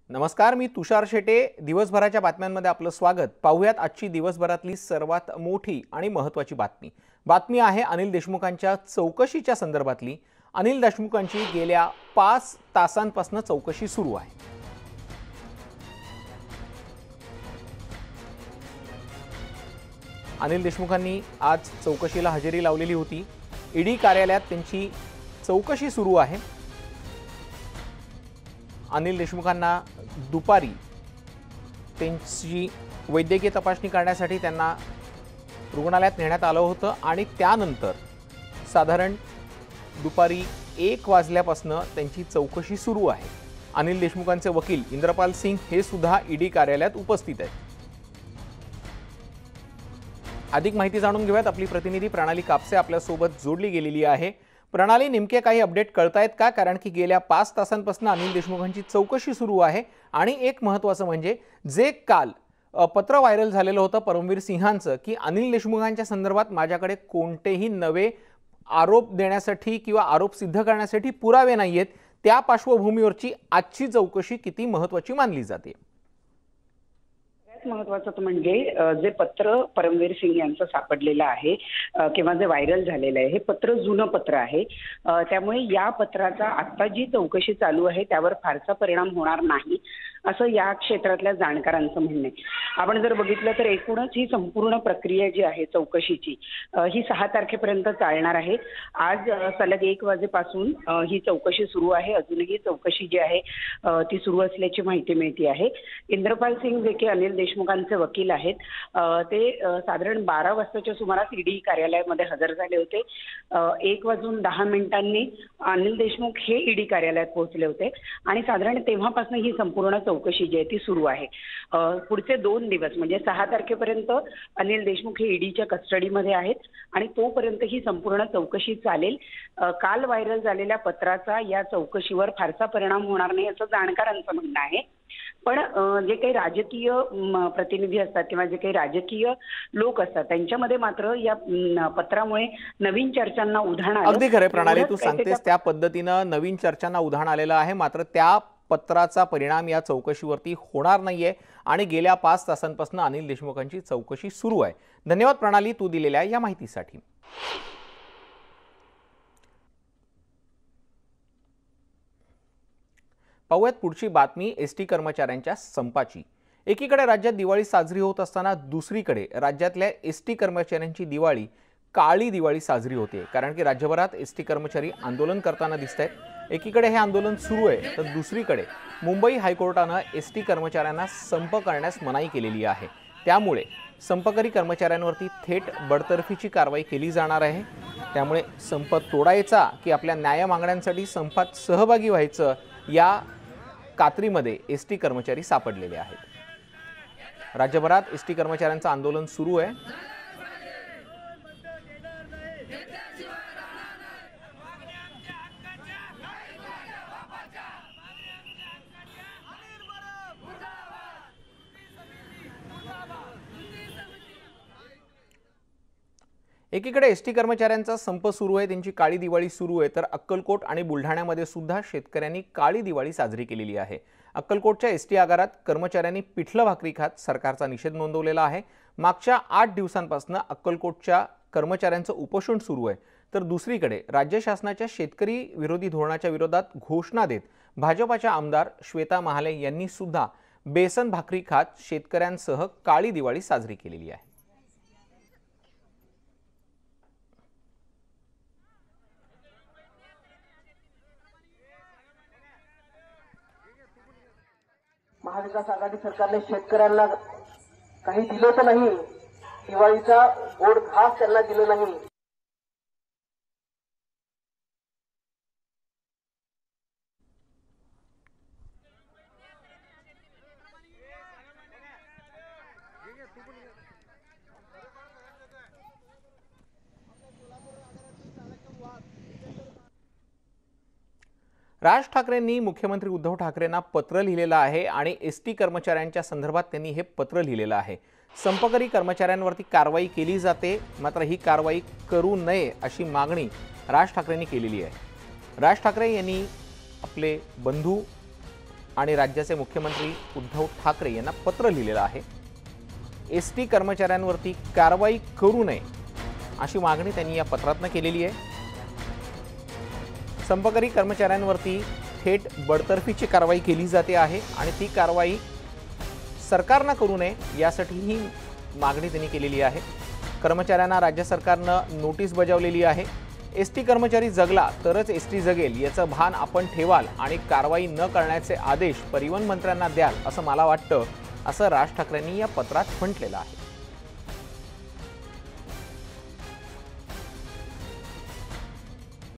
नमस्कार, मी तुषार शेटे। दिवसभराच्या बातम्यांमध्ये आपलं स्वागत। पाहूयात आजची दिवसभरातली सर्वात मोठी आणि महत्त्वाची बातमी आहे अनिल देशमुखांच्या चौकशीच्या संदर्भातली। अनिल देशमुखांची गेल्या 5 तासांपासून चौकशी सुरू आहे। अनिल देशमुखांनी आज चौकशीला हजेरी लावलेली होती। ईडी कार्यालयात त्यांची चौकशी सुरू आहे। अनिल देशमुखांना दुपारी त्यांची वैद्यकीय तपासणी करण्यासाठी त्यांना रुग्णालयात नेण्यात आलं होतं आणि त्यानंतर साधारण दुपारी 1 वाजल्यापासून त्यांची चौकशी सुरू आहे। अनिल देशमुखांचे वकील इंद्रपाल सिंग हे सुद्धा ईडी कार्यालयात उपस्थित आहेत। अधिक माहिती जाणून घेऊयात। आपली प्रतिनिधी प्रणाली कापसे आपल्या सोबत जोडली गेलेली आहे। प्रणाली, नेमके काही अपडेट कळतायत का? कारण की गेल्या 5 तासांपासून अनिल देशमुखांची चौकशी सुरू आहे आणि एक महत्त्वाचं म्हणजे जे काल पत्र व्हायरल झालेलं होतं परमवीर सिंहांचं की अनिल देशमुखांच्या संदर्भात माझ्याकडे कोणतेही नवे आरोप देण्यासाठी किंवा आरोप सिद्ध करण्यासाठी पुरावे नाहीयेत, त्या पार्श्वभूमीवरची आजची चौकशी किती महत्त्वाची मानली जाते? महत्वाचं म्हणजे जे पत्र परमवीर सिंग यांचं सापडलेलं आहे किंवा जे व्हायरल झालेलं आहे हे पत्र जुनं पत्र आहे। त्यामुळे या पत्राचा आता जी चौकशी चालू आहे त्यावर फारसा परिणाम होणार नाही असं या क्षेत्रातल्या जाणकारांचं म्हणणं आहे। आपण जर बघितलं तर एकूणच ही संपूर्ण प्रक्रिया जी आहे चौकशीची ही 6 तारखेपर्यंत चालणार आहे। आज सलग 1 वाजेपासून ही चौकशी सुरू आहे। अजूनही चौकशी जी आहे ती सुरू असल्याची माहिती मिळते आहे। इंद्रपाल सिंग जे की अनिल देशमुखांचे वकील आहेत ते साधारण 12 वाजताच्या सुमारास ईडी कार्यालयामध्ये हजर झाले होते। 1:10 अनिल देशमुख हे ईडी कार्यालयात पोहोचले होते आणि साधारण तेव्हापासून ही संपूर्ण चौकशी जी आहे ती सुरू आहे। पुढचे 2 दिवस म्हणजे 6 तारखेपर्यंत अनिल देशमुख हे ईडीच्या कस्टडीमध्ये आहेत आणि तोपर्यंत ही संपूर्ण चौकशी चालेल। काल व्हायरल झालेल्या पत्राचा या चौकशीवर फारसा परिणाम होणार नाही असं जाणकारांचं म्हणणं आहे। पण जे काही राजकीय प्रतिनिधी असतात किंवा जे काही राजकीय लोक असतात त्यांच्यामध्ये मात्र या पत्रामुळे नवीन चर्चांना उधाण आलं। अगदी खरं प्रणाली, तू सांगतेस त्या पद्धतीनं नवीन चर्चांना उधाण आलेलं आहे, मात्र त्या पत्राचा परिणाम या चौकशीवरती होणार नाहीये आणि गेल्या 5 तासांपासून अनिल देशमुखांची चौकशी सुरू आहे। धन्यवाद प्रणाली, तू दिलेल्या या माहितीसाठी। पाहूयात पुढची बातमी एसटी कर्मचाऱ्यांच्या संपाची। एकीकडे राज्यात दिवाळी साजरी होत असताना दुसरीकडे राज्यातल्या एसटी कर्मचाऱ्यांची दिवाळी काळी दिवाळी साजरी होते, कारण की राज्यभरात एसटी कर्मचारी आंदोलन करताना दिसतात। एकीकडे हे आंदोलन सुरू आहे तर दुसरीकडे मुंबई हायकोर्टानं एसटी कर्मचाऱ्यांना संप करण्यास मनाई केलेली आहे। त्यामुळे संपकरी कर्मचाऱ्यांवरती थेट बडतर्फीची कारवाई केली जाणार आहे। त्यामुळे संप तोडायचा की आपल्या न्याय मागण्यांसाठी संपात सहभागी व्हायचं या कात्रीमध्ये एसटी कर्मचारी सापडलेले आहेत। राज्यभरात एसटी कर्मचाऱ्यांचं आंदोलन सुरू आहे। एकीकडे एसटी कर्मचाऱ्यांचा संप सुरू आहे, त्यांची काळी दिवाळी सुरू आहे, तर अक्कलकोट आणि बुलढाण्यामध्ये सुद्धा शेतकऱ्यांनी काळी दिवाळी साजरी केलेली आहे। अक्कलकोटच्या एसटी आगारात कर्मचाऱ्यांनी पिठलं भाकरी खात सरकारचा निषेध नोंदवलेला आहे। मागच्या 8 दिवसांपासून अक्कलकोटच्या कर्मचाऱ्यांचं उपोषण सुरू आहे, तर दुसरीकडे राज्य शासनाच्या शेतकरी विरोधी धोरणाच्या विरोधात घोषणा देत भाजपाच्या आमदार श्वेता महाले यांनी सुद्धा बेसन भाकरी खात शेतकऱ्यांसह काळी दिवाळी साजरी केलेली आहे। महाविकास आघाडी सरकारने शेतकऱ्यांना काही दिलं तर नाही, दिवाळीचा गोड घास त्यांना दिलं नाही। राज ठाकरेंनी मुख्यमंत्री उद्धव ठाकरेंना पत्र लिहिलेलं आहे आणि एसटी कर्मचाऱ्यांच्या संदर्भात त्यांनी हे पत्र लिहिलेलं आहे। संपकरी कर्मचाऱ्यांवरती कारवाई केली जाते, मात्र ही कारवाई करू नये अशी मागणी राज ठाकरेंनी केलेली आहे। राज ठाकरे यांनी आपले बंधू आणि राज्याचे मुख्यमंत्री उद्धव ठाकरे यांना पत्र लिहिलेलं आहे। एसटी कर्मचाऱ्यांवरती कारवाई करू नये अशी मागणी त्यांनी या पत्रातनं केलेली आहे। संपकरी कर्मचाऱ्यांवरती थेट बडतर्फीची कारवाई केली जाते आहे आणि ती कारवाई सरकारनं करू नये यासाठी ही मागणी त्यांनी केलेली आहे। कर्मचाऱ्यांना राज्य सरकारनं नोटीस बजावलेली आहे। एसटी कर्मचारी जगला तरच एसटी जगेल याचं भान आपण ठेवाल आणि कारवाई न करण्याचे आदेश परिवहन मंत्र्यांना द्याल असं मला वाटतं, असं राज ठाकरेंनी या पत्रात म्हटलेलं आहे।